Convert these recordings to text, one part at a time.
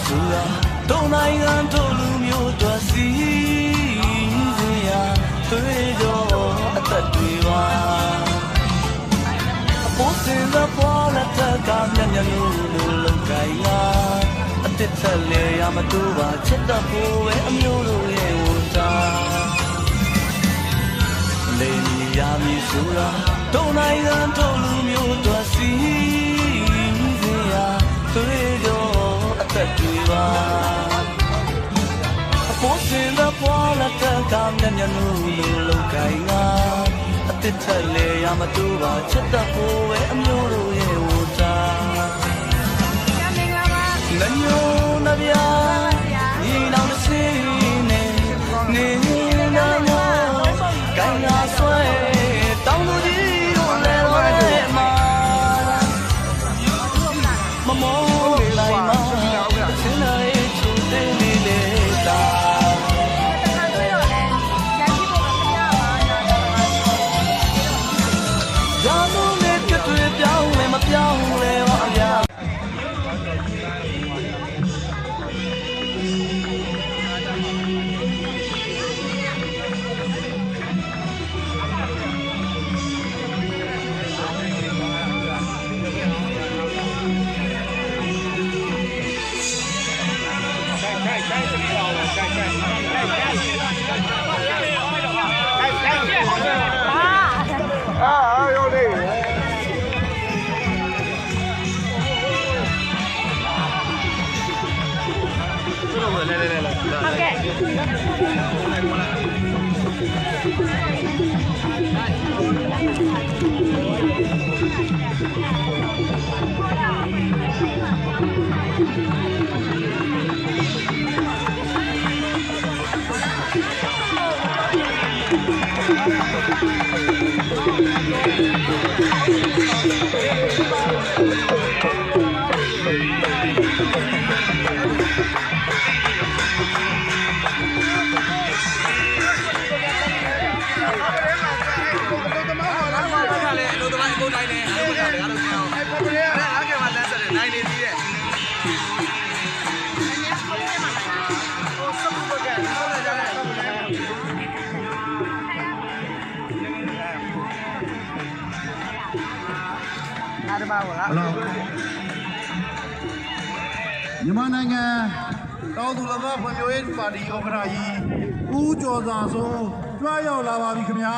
ဆိုတာတုံးနိုင်ငံတို့လူမျိုးတို့စီစရာတွေ့တော့အသက်တွေပါအဖို့စင်သာပေါ်လာတဲ့ကမျက်မျက်လို့လုံကိုင်းလာအသက်သက်လေရမတူပါချစ်တဲ့ဖို့ပဲအမျိုးတို့ရဲ့ဝတာလေရမည်ဆိုတာတုံးနိုင်ငံတို့လူမျိုးတို့စီစရာတွေ့တော့အသက်တွေပါအဖို့စင်သာပေါ်လာတဲ့ကမျက်မျက်လို့လုံကိုင်းလာအသက်သက်လေရမတူပါချစ်တဲ့ဖို့ပဲအမျိုးတို့ရဲ့ဝတာနညိုနဗျာဒီနောင်စင်းနေနေနာမောကိုင်းလာဆွဲတောင်းလို့ဒီလိုလဲဝဲမှာမမောလိုက်မှာစင်းနေချူသေးလေးလေတာရာဇဝင်နဲ့ပြတွေ့ပြောင်းလဲမပြောင်းလဲပါဗျာမြန်မာနိုင်ငံတောင်သူလမ်းဖွံ့ဖြိုးရေးပါတီဥက္ကဋ္ဌကြီးဦးကျော်စာစိုးကြွရောက်လာပါပြီခင်ဗျာ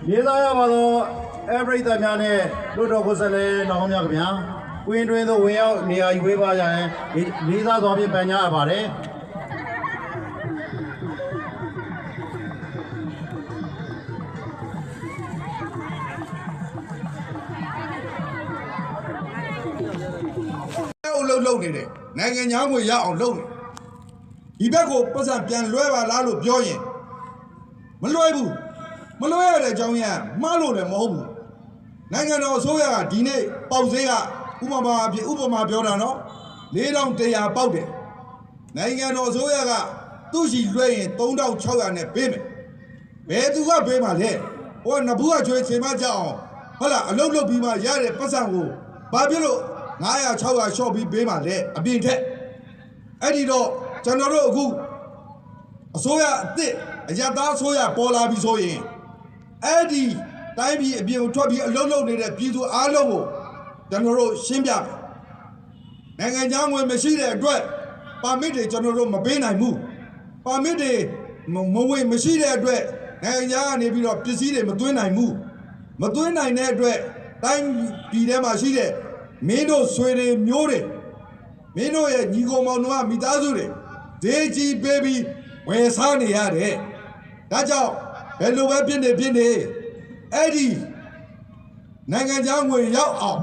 ရေးသားရပါတော့အပရိသတ်များနဲ့လွတ်တော်ကိုယ်စားလှယ်တော်များခင်ဗျာကွင်းတွင်းသို့ဝင်ရောက်နေရာယူပေးပါကြရင်လေးစားစွာဖြင့်ပန်ကြားရပါတယ်လုပ်နေတယ်နိုင်ငံညာငွေရအောင်လုပ်နေဒီဘက်ကိုပတ်စံပြန်လွှဲပါလားလို့ပြောရင်မလွှဲဘူးမလွှဲရတဲ့အကြောင်းရင်းမှားလို့လည်းမဟုတ်ဘူးနိုင်ငံတော်အစိုးရကဒီနေ့ပေါက်ဈေးကဥပမာပြောတာနော်4100ပေါက်တယ်နိုင်ငံတော်အစိုးရကသူ့ရှိလွှဲရင်3600နဲ့ပေးမယ်ဘယ်သူကပေးမှာလဲဟိုကနဘူးကချွေးချိန်မကြအောင်ဟုတ်လားအလုပ်လုပ်ပြီးမှရတဲ့ပတ်စံကိုဘာဖြစ်လို့900 600ရှော့ပြီးပေးမှာလဲအပြင်ထက်အဲ့ဒီတော့ကျွန်တော်တို့အခုအစိုးရအစ်စ်အရသားအစိုးရပေါ်လာပြီဆိုရင်အဲ့ဒီတိုင်းပြည်အပြင်ကိုထွက်ပြီးအလုပ်လုပ်နေတဲ့ပြည်သူအားလုံးကိုကျွန်တော်တို့ရှင်းပြမယ်နိုင်ငံခြားငွေမရှိတဲ့အတွက် ပါမစ်တွေကျွန်တော်တို့မပေးနိုင်ဘူးပါမစ်တွေမဝင်မရှိတဲ့အတွက်နိုင်ငံခြားကနေပြီးတော့ပစ္စည်းတွေမသွင်းနိုင်ဘူးမသွင်းနိုင်တဲ့အတွက်တိုင်းပြည်ထဲမှာရှိတဲ့မင်းတို့ဆွေတွေမျိုးတွေမင်းတို့ရဲ့ညီကောင်မောင်တို့ကမိသားစုတွေဈေးကြီးပေးပြီးဝယ်စားနေရတယ်ဒါကြောင့်ဘယ်လိုပဲဖြစ်နေအဲ့ဒီနိုင်ငံခြားငွေရောက်အောင်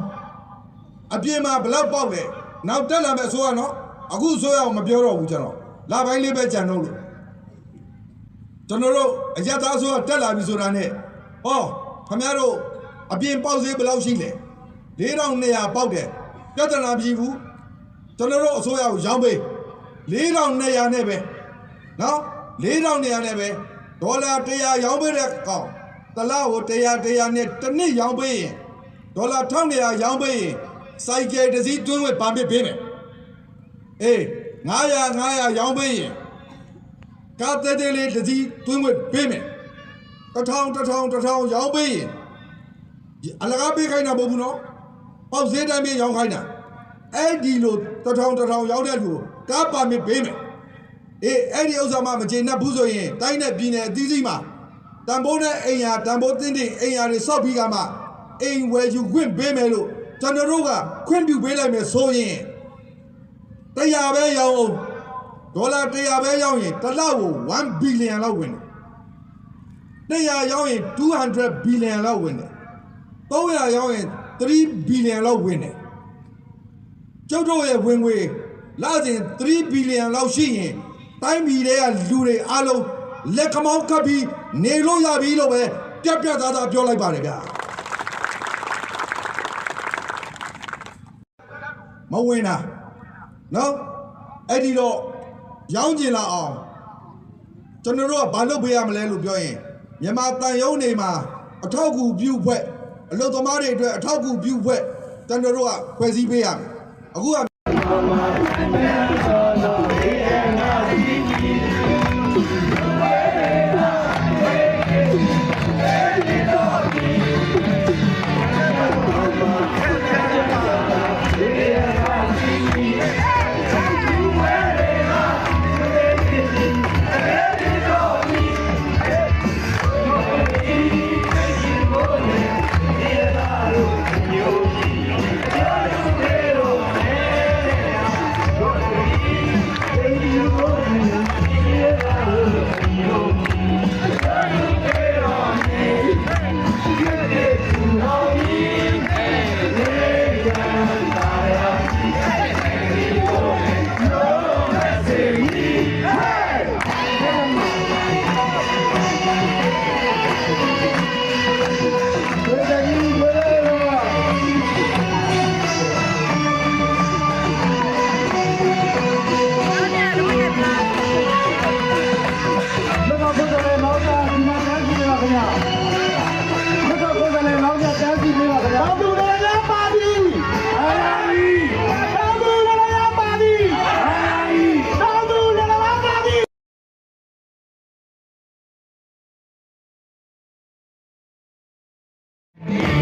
အပြင်မှာဘလောက်ပေါက်လဲနောက်တက်လာမယ့်အစိုးရနော်အခုအစိုးရမပြောတော့ဘူးကျွန်တော်လာပိုင်းလေးပဲကြံတော့လို့ကျွန်တော်တို့အရက်သားအစိုးရတက်လာပြီဆိုတာနဲ့ဟောခင်ဗျားတို့အပြင်ပေါက်ဈေးဘယ်လောက်ရှိလဲ4200ပေါက်တယ်ပြဿနာမရှိဘူးကျွန်တော်တို့အစိုးရကိုရောင်းပေး4200နဲ့ပဲနော်4200နဲ့ပဲဒေါ်လာ100ရောင်းပေးတဲ့ကောင်တလားကို100နဲ့တစ်နှစ်ရောင်းပေးရင်ဒေါ်လာ1200ရောင်းပေးရင်စိုက်ကယ်တစ်စီးတွင်းဝဲပါမစ်ပေးမယ်အေး900ရောင်းပေးရင်ကားတဲလေးတစ်စီးတွင်းဝဲပေးမယ်1000ရောင်းပေးရင်အလကားပေးခိုင်းတာမဟုတ်ဘူးနော်ပေါက်ဈေးတိုင်းပေးရောင်းခိုင်းတာအဲ့ဒီလို1000ရောင်းတဲ့လူကားပါမစ်ပေးမယ်အေးအဲ့ဒီဥစ္စာမှမကျေနပ်ဘူးဆိုရင်တိုင်းနဲ့ပြည်နယ်အသီးသီးမှာတန်ဖိုးနဲ့အိမ်ယာတန်ဖိုးတင်းအိမ်ယာတွေစောက်ပြီးကမှအိမ်ဝယ်ယူခွင့်ပေးမယ်လို့ကျွန်တော်တို့ကခွင့်ပြုပေးလိုက်မယ်ဆိုရင်100ပဲရောင်းအောင်ဒေါ်လာ100ပဲရောင်းရင်တစ်လကို1 billion လောက်ဝင်တယ်100ရောင်းရင်200 billion လောက်ဝင်တယ်300ရောင်းရင်3 billion လောက်ဝင်တယ်ကျုပ်တို့ရဲ့ဝင်ငွေလစဉ်3 billion လောက်ရှိရင်တိုင်းပြည်တွေကလူတွေအားလုံးလက်ခမောင်းခတ်ပြီးနေလို့ရပြီလို့ပဲပြသားပြောလိုက်ပါတယ်ဗျာမဝင်တာနော်အဲ့ဒီတော့ရောင်းကျင်လာအောင်ကျွန်တော်တို့ကဘာလုပ်ပေးရမလဲလို့ပြောရင်မြန်မာတန်ရုံးတွေမှာအထောက်အကူပြုဖွဲ့အလုပ်သမားတွေအတွက်အထောက်အကူပြုဖွဲ့ကျွန်တော်တို့ကဖွဲ့စည်းပေးရမယ်အခုကYeah.